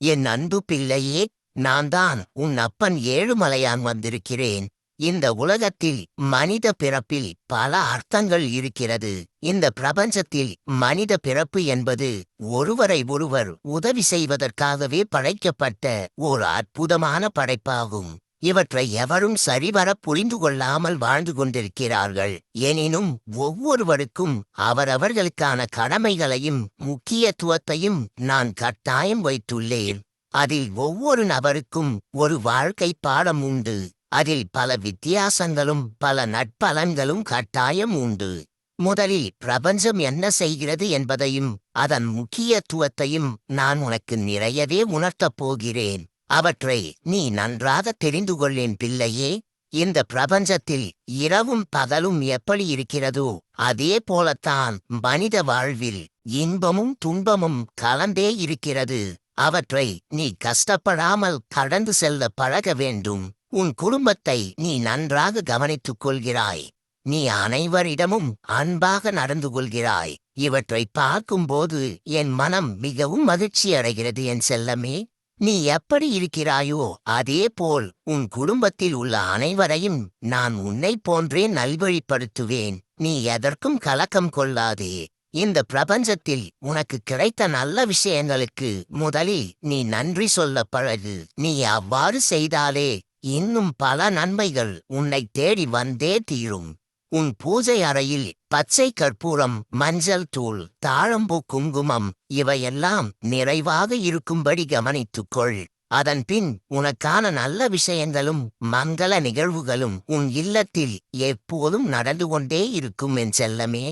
என் அன்பு பிள்ளையே, நான் தான் உன் அப்பன் ஏழுமலையான் வந்திருக்கிறேன். இந்த உலகத்தில் மனித பிறப்பில் பல அர்த்தங்கள் இருக்கிறது. இந்த பிரபஞ்சத்தில் மனித பிறப்பு என்பது ஒருவரை ஒருவர் உதவி செய்வதற்காகவே படைக்கப்பட்ட ஒரு அற்புதமான படைப்பாகும். இவற்றை எவரும் சரிவர புரிந்து கொள்ளாமல் வாழ்ந்து கொண்டிருக்கிறார்கள். எனினும் ஒவ்வொருவருக்கும் அவரவர்களுக்கான கடமைகளையும் முக்கியத்துவத்தையும் நான் கட்டாயம் வைத்துள்ளேன். அதில் ஒவ்வொரு நபருக்கும் ஒரு வாழ்க்கை பாடம் உண்டு. அதில் பல வித்தியாசங்களும் பல நற்பலன்களும் கட்டாயம் உண்டு. முதலில் பிரபஞ்சம் என்ன செய்கிறது என்பதையும் அதன் முக்கியத்துவத்தையும் நான் உனக்கு நிறையவே உணர்த்தப் போகிறேன். அவற்றை நீ நன்றாக தெரிந்து கொள்ளேன் பிள்ளையே. இந்த பிரபஞ்சத்தில் இரவும் பகலும் எப்படி இருக்கிறதோ அதே போலத்தான் மனித வாழ்வில் இன்பமும் துன்பமும் கலந்தே இருக்கிறது. அவற்றை நீ கஷ்டப்படாமல் கடந்து செல்ல பழக வேண்டும். உன் குடும்பத்தை நீ நன்றாக கவனித்துக் கொள்கிறாய். நீ அனைவரிடமும் அன்பாக நடந்து கொள்கிறாய். இவற்றை பார்க்கும்போது என் மனம் மிகவும் மகிழ்ச்சி அடைகிறது என் செல்லமே. நீ எப்படி இருக்கிறாயோ அதே போல் உன் குடும்பத்தில் உள்ள அனைவரையும் நான் உன்னை போன்றே நல்வழிப்படுத்துவேன். நீ எதற்கும் கலக்கம் கொள்ளாதே. இந்த பிரபஞ்சத்தில் உனக்கு கிடைத்த நல்ல விஷயங்களுக்கு முதலில் நீ நன்றி சொல்ல பழகு. நீ அவ்வாறு செய்தாலே இன்னும் பல நன்மைகள் உன்னை தேடி வந்தே தீரும். உன் பூஜை அறையில் பச்சை கற்பூரம், மஞ்சள் தூள், தாழம்பூ, குங்குமம் இவையெல்லாம் நிறைவாக இருக்கும்படி கவனித்துக்கொள். அதன்பின் உனக்கான நல்ல விஷயங்களும் மங்கள நிகழ்வுகளும் உன் இல்லத்தில் எப்போதும் நடந்து கொண்டே இருக்கும் என் செல்லமே.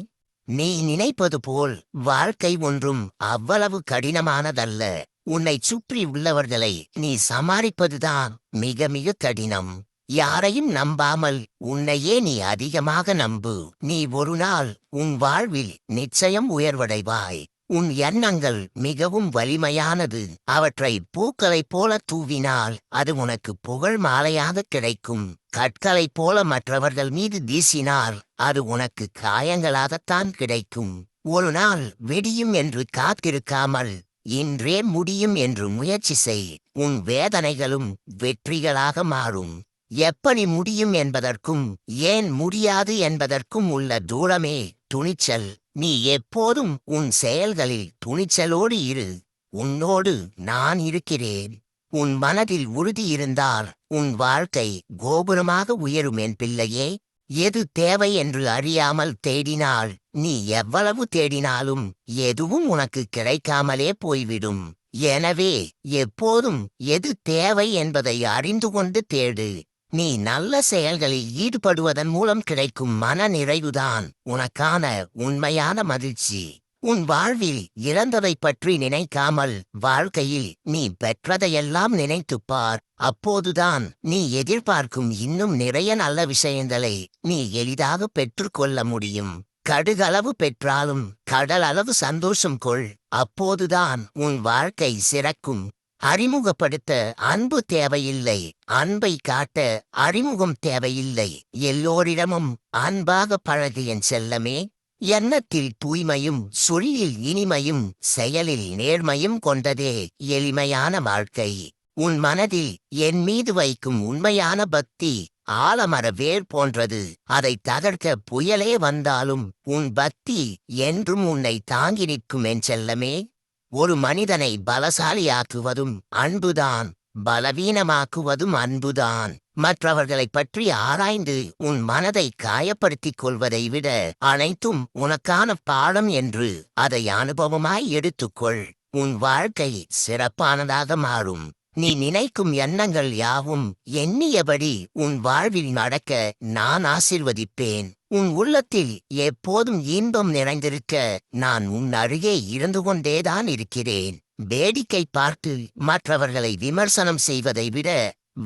நீ நினைப்பது போல் வாழ்க்கை ஒன்றும் அவ்வளவு கடினமானதல்ல. உன்னை சுற்றி உள்ளவர்களை நீ சமாளிப்பதுதான் மிக மிக கடினம். யாரையும் நம்பாமல் உன்னையே நீ அதிகமாக நம்பு. நீ ஒரு நாள் உன் வாழ்வில் நிச்சயம் உயர்வடைவாய். உன் எண்ணங்கள் மிகவும் வலிமையானது. அவற்றை பூக்களைப் போல தூவினால் அது உனக்கு புகழ் மாலையாக கிடைக்கும். கற்களைப் போல மற்றவர்கள் மீது வீசினால் அது உனக்கு காயங்களாகத்தான் கிடைக்கும். ஒரு நாள் விடியும் என்று காத்திருக்காமல் இன்றே முடியும் என்று முயற்சி செய். உன் வேதனைகளும் வெற்றிகளாக மாறும். எப்படி முடியும் என்பதற்கும் ஏன் முடியாது என்பதற்கும் உள்ள தூரமே துணிச்சல். நீ எப்போதும் உன் செயல்களில் துணிச்சலோடு இரு. உன்னோடு நான் இருக்கிறேன். உன் மனதில் உறுதி இருந்தால் உன் வாழ்க்கை கோபுரமாக உயரும் என் பிள்ளையே. எது தேவை என்று அறியாமல் தேடினால் நீ எவ்வளவு தேடினாலும் எதுவும் உனக்கு கிடைக்காமலே போய்விடும். எனவே எப்போதும் எது தேவை என்பதை அறிந்து கொண்டு தேடு. நீ நல்ல செயல்களில் ஈடுபடுவதன் மூலம் கிடைக்கும் மன நிறைவுதான் உனக்கான உண்மையான மகிழ்ச்சி. உன் வாழ்வில் இழந்ததை பற்றி நினைக்காமல் வாழ்க்கையில் நீ பெற்றதையெல்லாம் நினைத்துப்பார். அப்போதுதான் நீ எதிர்பார்க்கும் இன்னும் நிறைய நல்ல விஷயங்களை நீ எளிதாக பெற்றுக்கொள்ள முடியும். கடுகளவு பெற்றாலும் கடல் அளவு சந்தோஷம் கொள். அப்போதுதான் உன் வாழ்க்கை சிறக்கும். அறிமுகப்படுத்த அன்பு தேவையில்லை. அன்பை காட்ட அறிமுகம் தேவையில்லை. எல்லோரிடமும் அன்பாக பழகு என் செல்லமே. எண்ணத்தில் தூய்மையும் சொல்லில் இனிமையும் செயலில் நேர்மையும் கொண்டதே எளிமையான வாழ்க்கை. உன் மனதில் என் மீது வைக்கும் உண்மையான பக்தி ஆலமர வேர் போன்றது. அதை தகர்க்க புயலே வந்தாலும் உன் பக்தி என்றும் உன்னை தாங்கி நிற்கும் என் செல்லமே. ஒரு மனிதனை பலசாலியாக்குவதும் அன்புதான், பலவீனமாக்குவதும் அன்புதான். மற்றவர்களைப் பற்றி ஆராய்ந்து உன் மனதை காயப்படுத்திக் கொள்வதை விட அனைத்தும் உனக்கான பாடம் என்று அதை அனுபவமாய் எடுத்துக்கொள். உன் வாழ்க்கை சிறப்பானதாக மாறும். நீ நினைக்கும் எண்ணங்கள் யாவும் எண்ணியபடி உன் வாழ்வில் நடக்க நான் ஆசீர்வதிப்பேன். உன் உள்ளத்தில் எப்போதும் இன்பம் நிறைந்திருக்க நான் உன் அருகே இருந்து கொண்டேதான் இருக்கிறேன். வேடிக்கை பார்த்து மற்றவர்களை விமர்சனம் செய்வதை விட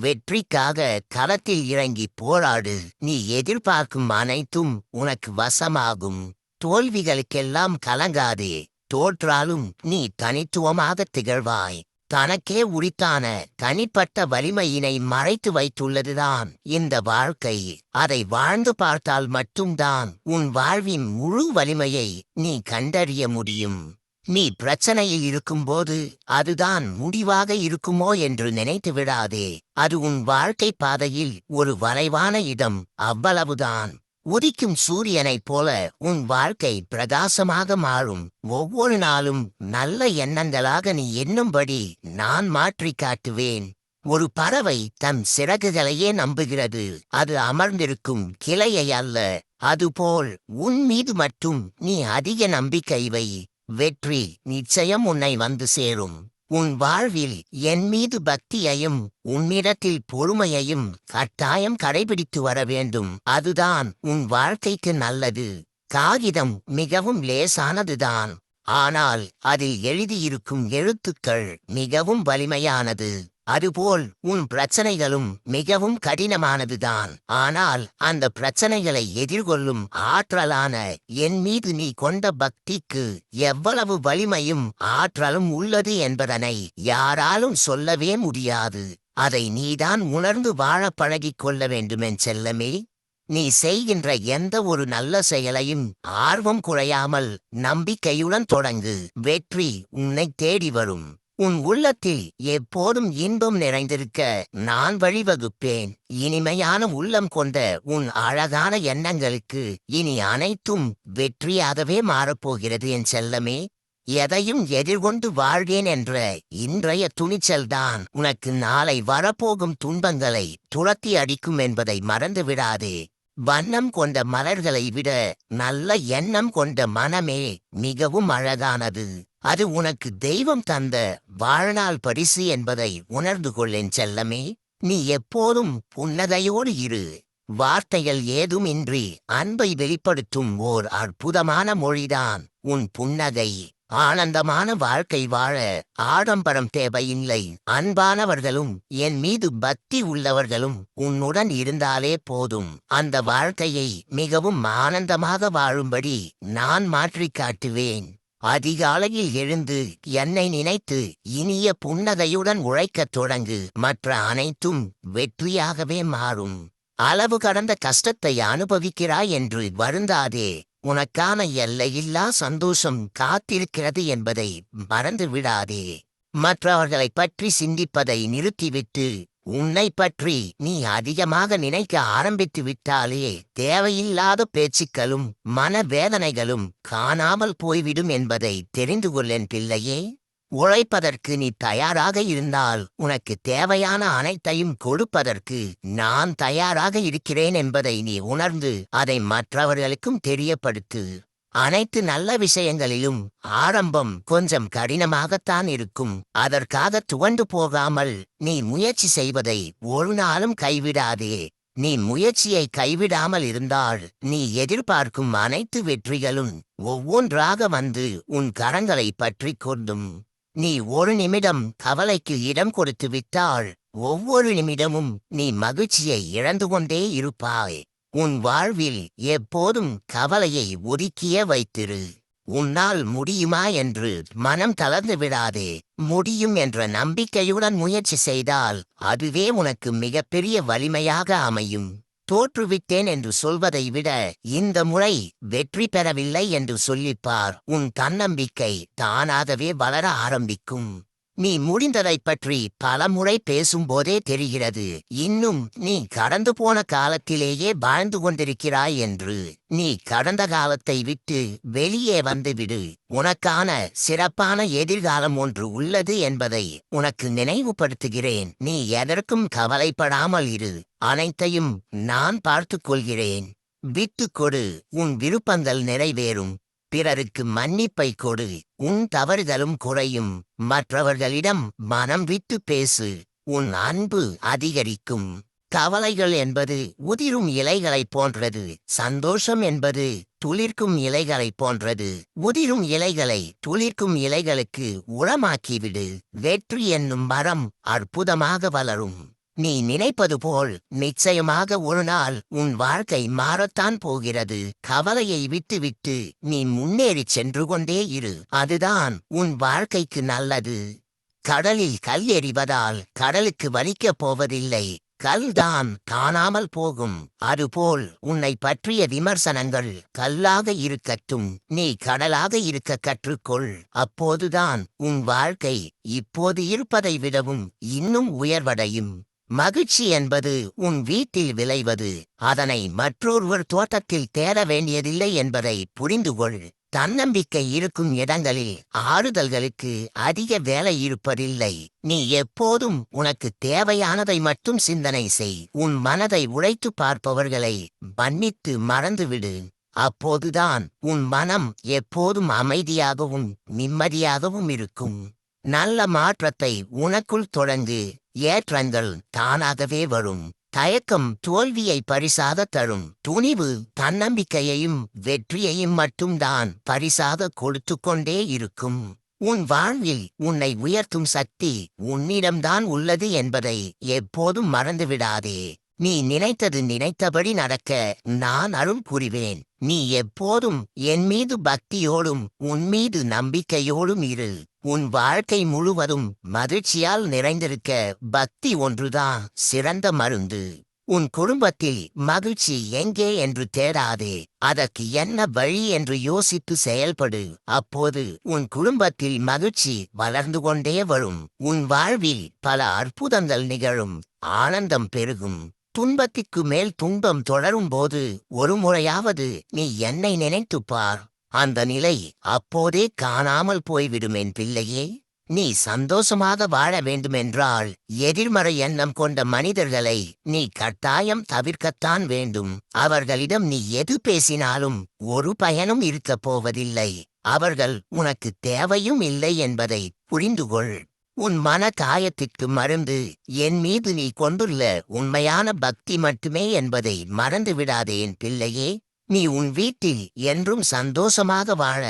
வெற்றிக்காக களத்தில் இறங்கி போராடு. நீ எதிர்பார்க்கும் அனைத்தும் உனக்கு வசமாகும். தோல்விகளுக்கெல்லாம் கலங்காதே. தோற்றாலும் நீ தனித்துவமாக திகழ்வாய். தனக்கே உரித்தான தனிப்பட்ட வலிமையினை மறைத்து வைத்துள்ளதுதான் இந்த வாழ்க்கை. அதை வாழ்ந்து பார்த்தால் மட்டும்தான் உன் வாழ்வின் முழு வலிமையை நீ கண்டறிய முடியும். நீ பிரச்சனையில் இருக்கும்போது அதுதான் முடிவாக இருக்குமோ என்று நினைத்து விடாதே. அது உன் வாழ்க்கை பாதையில் ஒரு வளைவான இடம், அவ்வளவுதான். உதிக்கும் சூரியனைப் போல உன் வாழ்க்கை பிரகாசமாக மாறும். ஒவ்வொரு நாளும் நல்ல எண்ணங்களாக நீ எண்ணும்படி நான் மாற்றிக் காட்டுவேன். ஒரு பறவை தன் சிறகுகளையே நம்புகிறது, அது அமர்ந்திருக்கும் கிளையை அல்ல. அதுபோல் உன் மீது மட்டும் நீ அதிக நம்பிக்கை வை. வெற்றி நிச்சயம் உன்னை வந்து சேரும். உன் வாழ்வில் என் மீது பக்தியையும் உன்னிடத்தில் பொறுமையையும் கட்டாயம் கடைபிடித்து வர வேண்டும். அதுதான் உன் வாழ்க்கைக்கு நல்லது. காகிதம் மிகவும் லேசானதுதான், ஆனால் அதில் எழுதியிருக்கும் எழுத்துக்கள் மிகவும் வலிமையானது. அதுபோல் உன் பிரச்சனைகளும் மிகவும் கடினமானதுதான், ஆனால் அந்த பிரச்சனைகளை எதிர்கொள்ளும் ஆற்றலான என் மீது நீ கொண்ட பக்திக்கு எவ்வளவு வலிமையும் ஆற்றலும் உள்ளது என்பதனை யாராலும் சொல்லவே முடியாது. அதை நீதான் உணர்ந்து வாழ பழகிக் கொள்ள வேண்டுமென் செல்லமே. நீ செய்கின்ற எந்த ஒரு நல்ல செயலையும் ஆர்வம் குறையாமல் நம்பிக்கையுடன் தொடங்கு. வெற்றி உன்னை தேடி வரும். உன் உள்ளத்தில் எப்போதும் இன்பம் நிறைந்திருக்க நான் வழிவகுப்பேன். இனிமையான உள்ளம் கொண்ட உன் அழகான எண்ணங்களுக்கு இனி அனைத்தும் வெற்றியாகவே மாறப்போகிறது என் செல்லமே. எதையும் எதிர்கொண்டு வாழ்வேன் என்ற இன்றைய துணிச்சல்தான் உனக்கு நாளை வரப்போகும் துன்பங்களை துரத்தி அடிக்கும் என்பதை மறந்து விடாதே. வண்ணம் கொண்ட மலர்களை விட நல்ல எண்ணம் கொண்ட மனமே மிகவும் அழகானது. அது உனக்கு தெய்வம் தந்த வாழ்நாள் பரிசு என்பதை உணர்ந்து கொள்ளேன் செல்லமே. நீ எப்போதும் புன்னகையோடு இரு. வார்த்தைகள் ஏதுமின்றி அன்பை வெளிப்படுத்தும் ஓர் அற்புதமான மொழிதான் உன் புன்னகை. ஆனந்தமான வாழ்க்கை வாழ ஆடம்பரம் தேவையில்லை. அன்பானவர்களும் என் மீது பக்தி உள்ளவர்களும் உன்னுடன் இருந்தாலே போதும். அந்த வாழ்க்கையை மிகவும் ஆனந்தமாக வாழும்படி நான் மாற்றிக் காட்டுவேன். அதிகாலையில் எழுந்து என்னை நினைத்து இனிய புன்னகையுடன் உழைக்கத் தொடங்கு. மற்ற அனைத்தும் வெற்றியாகவே மாறும். அளவு கடந்த கஷ்டத்தை அனுபவிக்கிறாய் என்று வருந்தாதே. உனக்கான எல்லையில்லா சந்தோஷம் காத்திருக்கிறது என்பதை மறந்து விடாதே. மற்றவர்களைப் பற்றி சிந்திப்பதை நிறுத்திவிட்டு உன்னை பற்றி நீ அதிகமாக நினைக்க ஆரம்பித்து விட்டாலே தேவையில்லாத பேச்சுக்களும் மனவேதனைகளும் காணாமல் போய்விடும் என்பதை தெரிந்து கொள்ளேன் பிள்ளையே. உழைப்பதற்கு நீ தயாராக இருந்தால் உனக்கு தேவையான அனைத்தையும் கொடுப்பதற்கு நான் தயாராக இருக்கிறேன் என்பதை நீ உணர்ந்து அதை மற்றவர்களுக்கும் தெரியப்படுத்து. அனைத்து நல்ல விஷயங்களிலும் ஆரம்பம் கொஞ்சம் கடினமாகத்தான் இருக்கும். அதற்காக துவண்டு போகாமல் நீ முயற்சி செய்வதை ஒரு நாளும் கைவிடாதே. நீ முயற்சியை கைவிடாமல் இருந்தால் நீ எதிர்பார்க்கும் அனைத்து வெற்றிகளும் ஒவ்வொன்றாக வந்து உன் கரங்களை பற்றி கொண்டும். நீ ஒரு நிமிடம் கவலைக்கு இடம் கொடுத்து விட்டால் ஒவ்வொரு நிமிடமும் நீ மகிழ்ச்சியை இழந்து கொண்டே இருப்பாய். உன் வாழ்வில் எப்போதும் கவலையை ஒதுக்கியே வைத்திரு. உன்னால் முடியுமா என்று மனம் தளர்ந்து விடாதே. முடியும் என்ற நம்பிக்கையுடன் முயற்சி செய்தால் அதுவே உனக்கு மிகப்பெரிய வலிமையாக அமையும். தோற்றுவிட்டேன் என்று சொல்வதை விட இந்த முறை வெற்றி பெறவில்லை என்று சொல்லிப்பார். உன் தன்னம்பிக்கை தானாகவே வளர ஆரம்பிக்கும். நீ முடிந்ததைப் பற்றி பலமுறை பேசும்போதே தெரிகிறது இன்னும் நீ கடந்து போன காலத்திலேயே வாழ்ந்து கொண்டிருக்கிறாய் என்று. நீ கடந்த காலத்தை விட்டு வெளியே வந்துவிடு. உனக்கான சிறப்பான எதிர்காலம் ஒன்று உள்ளது என்பதை உனக்கு நினைவுபடுத்துகிறேன். நீ எதற்கும் கவலைப்படாமல் இரு. அனைத்தையும் நான் பார்த்துக் கொள்கிறேன். விட்டு கொடு, உன் விருப்பங்கள் நிறைவேறும். பிறருக்கு மன்னிப்பை கொடு, உன் தவறுகளும் குறையும். மற்றவர்களிடம் மனம் விட்டு பேசு, உன் அன்பு அதிகரிக்கும். கவலைகள் என்பது உதிரும் இலைகளைப் போன்றது. சந்தோஷம் என்பது துளிர்க்கும் இலைகளைப் போன்றது. உதிரும் இலைகளை துளிர்க்கும் இலைகளுக்கு உரமாக்கிவிடு. வெற்றி என்னும் மரம் அற்புதமாக வளரும். நீ நினைப்பது போல் நிச்சயமாக ஒரு நாள் உன் வாழ்க்கை மாறத்தான் போகிறது. கவலையை விட்டுவிட்டு நீ முன்னேறிச் சென்று கொண்டே இரு. அதுதான் உன் வாழ்க்கைக்கு நல்லது. கடலில் கல் எறிவதால் கடலுக்கு வலிக்கப் போவதில்லை. கல்தான் காணாமல் போகும். அதுபோல் உன்னை பற்றிய விமர்சனங்கள் கல்லாக இருக்கட்டும். நீ கடலாக இருக்க கற்றுக்கொள். அப்போதுதான் உன் வாழ்க்கை இப்போது இருப்பதை விடவும் இன்னும் உயர்வடையும். மகிழ்ச்சி என்பது உன் வீட்டில் விளைவது. அதனை மற்றொருவர் தோட்டத்தில் தேட வேண்டியதில்லை என்பதை புரிந்துகொள். தன்னம்பிக்கை இருக்கும் இடங்களில் ஆறுதல்களுக்கு அதிக வேலை இருப்பதில்லை. நீ எப்போதும் உனக்கு தேவையானதை மட்டும் சிந்தனை செய். உன் மனதை உழைத்து பார்ப்பவர்களை மன்னித்து மறந்துவிடு. அப்போதுதான் உன் மனம் எப்போதும் அமைதியாகவும் நிம்மதியாகவும் இருக்கும். நல்ல மாற்றத்தை உனக்குள் தொடங்கு. ஏற்றங்கள் தானாகவே வரும். தயக்கம் தோல்வியை பரிசாக தரும். துணிவு தன்னம்பிக்கையையும் வெற்றியையும் மட்டும்தான் பரிசாக கொடுத்து கொண்டே இருக்கும். உன் வாழ்வில் உன்னை உயர்த்தும் சக்தி உன்னிடம்தான் உள்ளது என்பதை எப்போதும் மறந்துவிடாதே. நீ நினைத்தது நினைத்தபடி நடக்க நான் அருள் புரிவேன். நீ எப்போதும் என் மீது பக்தியோடும் உன் மீது நம்பிக்கையோடும் இரு. உன் வாழ்க்கை முழுவதும் மகிழ்ச்சியால் நிறைந்திருக்க பக்தி ஒன்றுதான் சிறந்த மருந்து. உன் குடும்பத்தில் மகிழ்ச்சி எங்கே என்று தேடாதே. அதற்கு என்ன வழி என்று யோசித்து செயல்படு. அப்போது உன் குடும்பத்தில் மகிழ்ச்சி வளர்ந்து கொண்டே வரும். உன் வாழ்வில் பல அற்புதங்கள் நிகழும். ஆனந்தம் பெருகும். துன்பத்திற்கு மேல் துன்பம் தொடரும் போது ஒரு முறையாவது நீ என்னை நினைத்துப்பார். அந்த நிலை அப்போதே காணாமல் போய்விடும் என் பிள்ளையே. நீ சந்தோஷமாக வாழ வேண்டுமென்றால் எதிர்மறை எண்ணம் கொண்ட மனிதர்களை நீ கட்டாயம் தவிர்க்கத்தான் வேண்டும். அவர்களிடம் நீ எது பேசினாலும் ஒரு பயனும் இருக்கப் போவதில்லை. அவர்கள் உனக்கு தேவையும் இல்லை என்பதை புரிந்துகொள். உன் மன காயத்திற்கு மருந்து என் மீது நீ கொண்டுள்ள உண்மையான பக்தி மட்டுமே என்பதை மறந்துவிடாதே என் பிள்ளையே. நீ உன் வீட்டில் என்றும் சந்தோஷமாக வாழ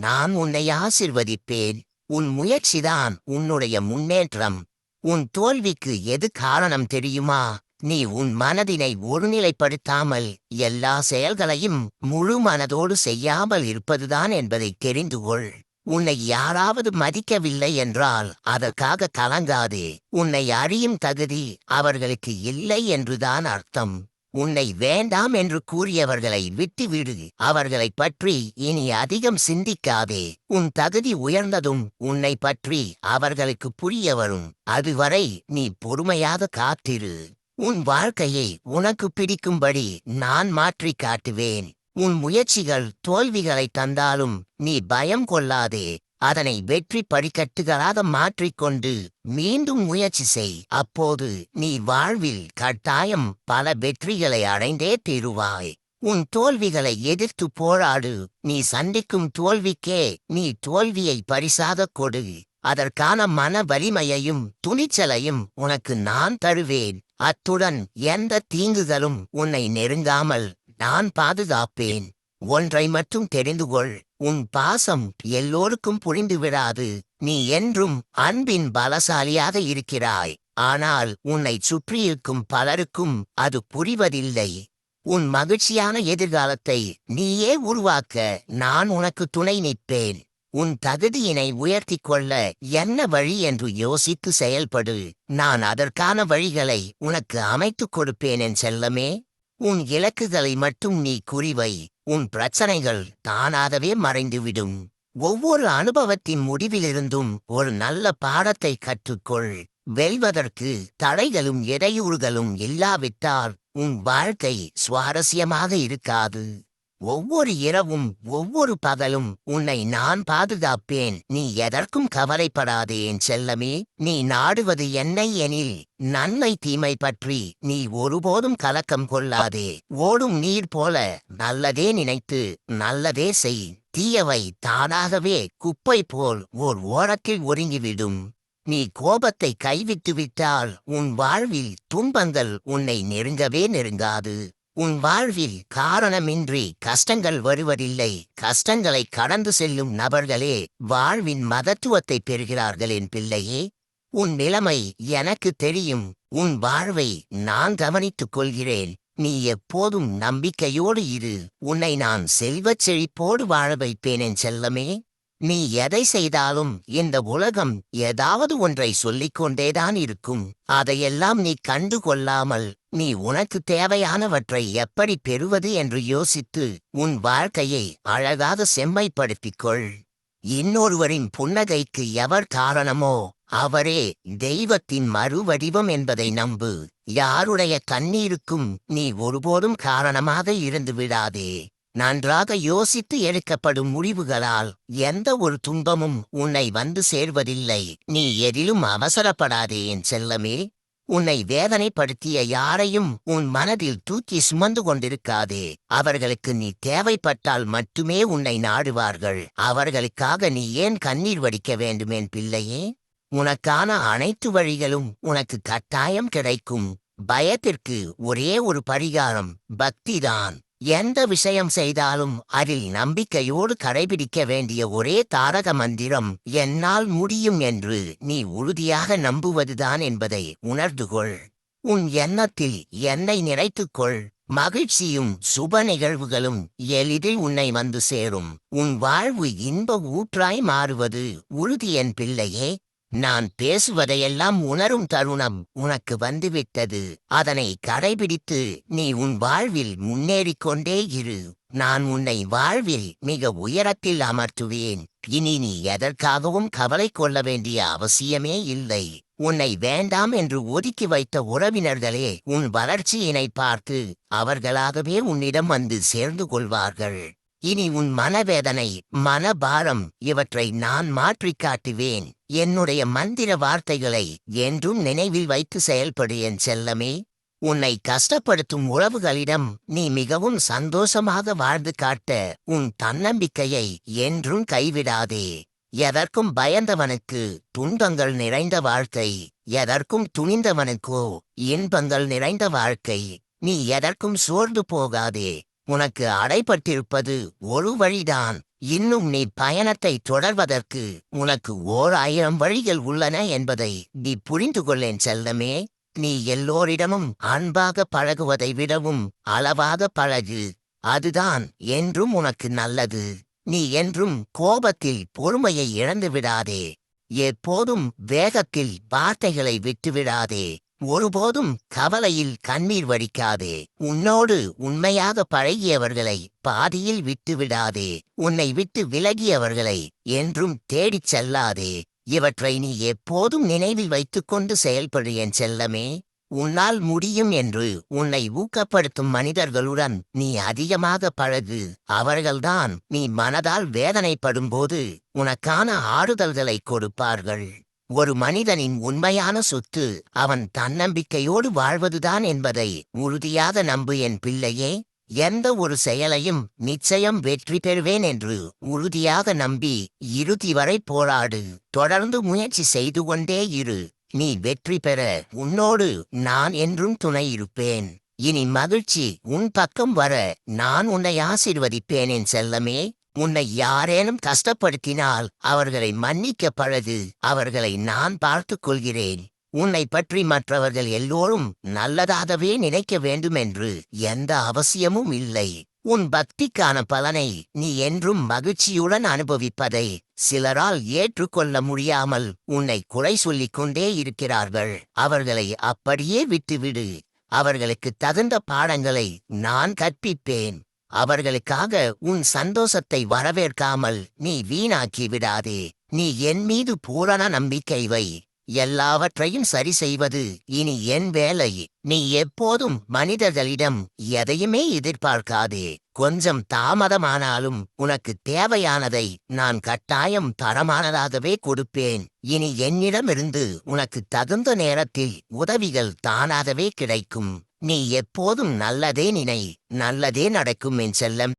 நான் உன்னை ஆசிர்வதிப்பேன். உன் முயற்சிதான் உன்னுடைய முன்னேற்றம். உன் தோல்விக்கு எது காரணம் தெரியுமா? நீ உன் மனதினை ஒருநிலைப்படுத்தாமல் எல்லா செயல்களையும் முழு மனதோடு செய்யாமல் இருப்பதுதான் என்பதை தெரிந்துகொள். உன்னை யாராவது மதிக்கவில்லை என்றால் அதற்காக கலங்காதே. உன்னை அறியும் தகுதி அவர்களுக்கு இல்லை என்றுதான் அர்த்தம். உன்னை வேண்டாம் என்று கூறியவர்களை விட்டுவிடு. அவர்களை பற்றி இனி அதிகம் சிந்திக்காதே. உன் தகுதி உயர்ந்ததும் உன்னை பற்றி அவர்களுக்கு புரிய வரும். அதுவரை நீ பொறுமையாக காத்திரு. உன் வாழ்க்கையை உனக்கு பிடிக்கும்படி நான் மாற்றி காட்டுவேன். உன் முயற்சிகள் தோல்விகளை தந்தாலும் நீ பயம் கொள்ளாதே. அதனை வெற்றி படிக்கட்டுகளாக மாற்றிக்கொண்டு மீண்டும் முயற்சி செய். அப்போது நீ வாழ்வில் கட்டாயம் பல வெற்றிகளை அடைந்தே தீருவாய். உன் தோல்விகளை எதிர்த்து போராடு. நீ சந்திக்கும் தோல்விக்கே நீ தோல்வியை பரிசாக கொடு. அதற்கான மன வலிமையையும் துணிச்சலையும் உனக்கு நான் தருவேன். அத்துடன் எந்த தீங்குகளும் உன்னை நெருங்காமல் நான் பாதுகாப்பேன். ஒன்றை மட்டும் தெரிந்துகொள். உன் பாசம் எல்லோருக்கும் புரிந்துவிடாது. நீ என்றும் அன்பின் பலசாலியாக இருக்கிறாய். ஆனால் உன்னை சுற்றியிருக்கும் பலருக்கும் அது புரிவதில்லை. உன் மகிழ்ச்சியான எதிர்காலத்தை நீயே உருவாக்க நான் உனக்கு துணை நிற்பேன். உன் தகுதியினை உயர்த்திக் கொள்ள என்ன வழி என்று யோசித்து செயல்படு. நான் அதற்கான வழிகளை உனக்கு அமைத்துக் கொடுப்பேன் என் செல்லமே. உன் இலக்குகளை மட்டும் நீ குறிவை. உன் பிரச்சனைகள் தானாகவே மறைந்துவிடும். ஒவ்வொரு அனுபவத்தின் முடிவிலிருந்தும் ஒரு நல்ல பாடத்தை கற்றுக்கொள். வெல்வதற்கு தடைகளும் இடையூறுகளும் இல்லாவிட்டால் உன் வாழ்க்கை சுவாரஸ்யமாக இருக்காது. ஒவ்வொரு இரவும் ஒவ்வொரு பகலும் உன்னை நான் பாதுகாப்பேன். நீ எதற்கும் கவலைப்படாதே என் செல்லமே. நீ நாடுவது என்னை எனில் நன்மை தீமை பற்றி நீ ஒருபோதும் கலக்கம் கொள்ளாதே. ஓடும் நீர் போல நல்லதே நினைத்து நல்லதே செய். தீயவை தானாகவே குப்பை போல் ஓர் ஓரத்தில் ஒதுங்கிவிடும். நீ கோபத்தை கைவிட்டு விட்டால் உன் வாழ்வில் துன்பங்கள் உன்னை நெருங்கவே நெருங்காது. உன் வாழ்வில் காரணமின்றி கஷ்டங்கள் வருவதில்லை. கஷ்டங்களை கடந்து செல்லும் நபர்களே வாழ்வின் மகத்துவத்தை பெறுகிறார்கள் என் பிள்ளையே. உன் நிலைமை எனக்கு தெரியும். உன் வாழ்வை நான் கவனித்துக் கொள்கிறேன். நீ எப்போதும் நம்பிக்கையோடு இரு. உன்னை நான் செல்வச் செழிப்போடு வாழ வைப்பேன் என் செல்லமே. நீ எதை செய்தாலும் இந்த உலகம் ஏதாவது ஒன்றை சொல்லிக் கொண்டேதான் இருக்கும். அதையெல்லாம் நீ கண்டு கொள்ளாமல் நீ உனக்கு தேவையானவற்றை எப்படி பெறுவது என்று யோசித்து உன் வாழ்க்கையை அழகாக செம்மைப்படுத்திக் கொள். இன்னொருவரின் புன்னகைக்கு எவர் காரணமோ அவரே தெய்வத்தின் மறுவடிவம் என்பதை நம்பு. யாருடைய கண்ணீருக்கும் நீ ஒருபோதும் காரணமாக இருந்து விடாதே. நன்றாக யோசித்து எடுக்கப்படும் முடிவுகளால் எந்த ஒரு துன்பமும் உன்னை வந்து சேர்வதில்லை. நீ எதிலும் அவசரப்படாதே என் செல்லமே. உன்னை வேதனைப்படுத்திய யாரையும் உன் மனதில் தூக்கி சுமந்து கொண்டிருக்காதே. அவர்களுக்கு நீ தேவைப்பட்டால் மட்டுமே உன்னை நாடுவார்கள். அவர்களுக்காக நீ ஏன் கண்ணீர் வடிக்க வேண்டும் என் பிள்ளையே? உனக்கான அனைத்து வழிகளும் உனக்கு கட்டாயம் கிடைக்கும். பயத்திற்கு ஒரே ஒரு பரிகாரம் பக்திதான். எந்த விஷயம் செய்தாலும் அதில் நம்பிக்கையோடு கடைபிடிக்க வேண்டிய ஒரே தாரக மந்திரம் என்னால் முடியும் என்று நீ உறுதியாக நம்புவதுதான் என்பதை உணர்ந்துகொள். உன் எண்ணத்தில் என்னை நிறைத்துக்கொள். மகிழ்ச்சியும் சுப நிகழ்வுகளும் எளிதில் உன்னை வந்து சேரும். உன் வாழ்வு இன்ப ஊற்றாய் மாறுவது உறுதி என் பிள்ளையே. நான் பேசுவதையெல்லாம் உணரும் தருணம் உனக்கு வந்துவிட்டது. அதனை கடைபிடித்து நீ உன் வாழ்வில் முன்னேறிக் கொண்டே இரு. நான் உன்னை வாழ்வில் மிக உயரத்தில் அமர்த்துவேன். இனி நீ எதற்காகவும் கவலை கொள்ள வேண்டிய அவசியமே இல்லை. உன்னை வேண்டாம் என்று ஒதுக்கி வைத்த உறவினர்களே உன் வளர்ச்சியினை பார்த்து அவர்களாகவே உன்னிடம் வந்து சேர்ந்து கொள்வார்கள். இனி உன் மனவேதனை மனபாரம் இவற்றை நான் மாற்றிக் காட்டுவேன். என்னுடைய மந்திர வார்த்தைகளை என்றும் நினைவில் வைத்து செயல்படு என் செல்லமே. உன்னை கஷ்டப்படுத்தும் உறவுகளிடம் நீ மிகவும் சந்தோஷமாக வாழ்ந்து காட்ட உன் தன்னம்பிக்கையை என்றும் கைவிடாதே. எதற்கும் பயந்தவனுக்கு துன்பங்கள் நிறைந்த வாழ்க்கை, எதற்கும் துணிந்தவனுக்கோ இன்பங்கள் நிறைந்த வாழ்க்கை. நீ எதற்கும் சோர்ந்து போகாதே. உனக்கு அடைபட்டிருப்பது ஒரு வழிதான். இன்னும் நீ பயணத்தை தொடர்வதற்கு உனக்கு 1000 வழிகள் உள்ளன என்பதை நீ புரிந்து கொள்ளேன் செல்லமே. நீ எல்லோரிடமும் அன்பாக பழகுவதை விடவும் அளவாக பழகு. அதுதான் என்றும் உனக்கு நல்லது. நீ என்றும் கோபத்தில் பொறுமையை இழந்து விடாதே. எப்போதும் வேகத்தில் வார்த்தைகளை விட்டுவிடாதே. ஒருபோதும் கவலையில் கண்ணீர் வடிக்காதே. உன்னோடு உண்மையாக பழகியவர்களை பாதியில் விட்டுவிடாதே. உன்னை விட்டு விலகியவர்களை என்றும் தேடிச் செல்லாதே. இவற்றை நீ எப்போதும் நினைவில் வைத்துக்கொண்டு செயல்படு என் செல்லமே. உன்னால் முடியும் என்று உன்னை ஊக்கப்படுத்தும் மனிதர்களுடன் நீ அதிகமாக பழகு. அவர்கள்தான் நீ மனதால் வேதனைப்படும்போது உனக்கான ஆறுதல்களை கொடுப்பார்கள். ஒரு மனிதனின் உண்மையான சொத்து அவன் தன்னம்பிக்கையோடு வாழ்வதுதான் என்பதை உறுதியாக நம்பு என் பிள்ளையே. எந்த ஒரு செயலையும் நிச்சயம் வெற்றி பெறுவேன் என்று உறுதியாக நம்பி இறுதி வரை போராடு. தொடர்ந்து முயற்சி செய்து கொண்டே இரு. நீ வெற்றி பெற உன்னோடு நான் என்றும் துணை இருப்பேன். இனி மகிழ்ச்சி உன் பக்கம் வர நான் உன்னை ஆசீர்வதிப்பேன் என் செல்லமே. உன்னை யாரேனும் கஷ்டப்படுத்தினால் அவர்களை மன்னிக்க பழகு. அவர்களை நான் பார்த்துக் கொள்கிறேன். உன்னை பற்றி மற்றவர்கள் எல்லோரும் நல்லதாகவே நினைக்க வேண்டுமென்று எந்த அவசியமும் இல்லை. உன் பக்திக்கான பலனை நீ என்றும் மகிழ்ச்சியுடன் அனுபவிப்பதை சிலரால் ஏற்றுக்கொள்ள முடியாமல் உன்னை குறை சொல்லிக் கொண்டே இருக்கிறார்கள். அவர்களை அப்படியே விட்டுவிடு. அவர்களுக்கு தகுந்த பாடங்களை நான் கற்பிப்பேன். அவர்களுக்காக உன் சந்தோஷத்தை வரவேற்காமல் நீ வீணாக்கி விடாதே. நீ என் மீது பூரண நம்பிக்கை வை. எல்லாவற்றையும் சரி செய்வது இனி என் வேலை. நீ எப்போதும் மனிதர்களிடம் எதையுமே எதிர்பார்க்காதே. கொஞ்சம் தாமதமானாலும் உனக்கு தேவையானதை நான் கட்டாயம் தரமானதாகவே கொடுப்பேன். இனி என்னிடமிருந்து உனக்கு தகுந்த நேரத்தில் உதவிகள் தானாகவே கிடைக்கும். நீ எப்போதும் நல்லதே நினை, நல்லதே நடக்கும் என் செல்லம்.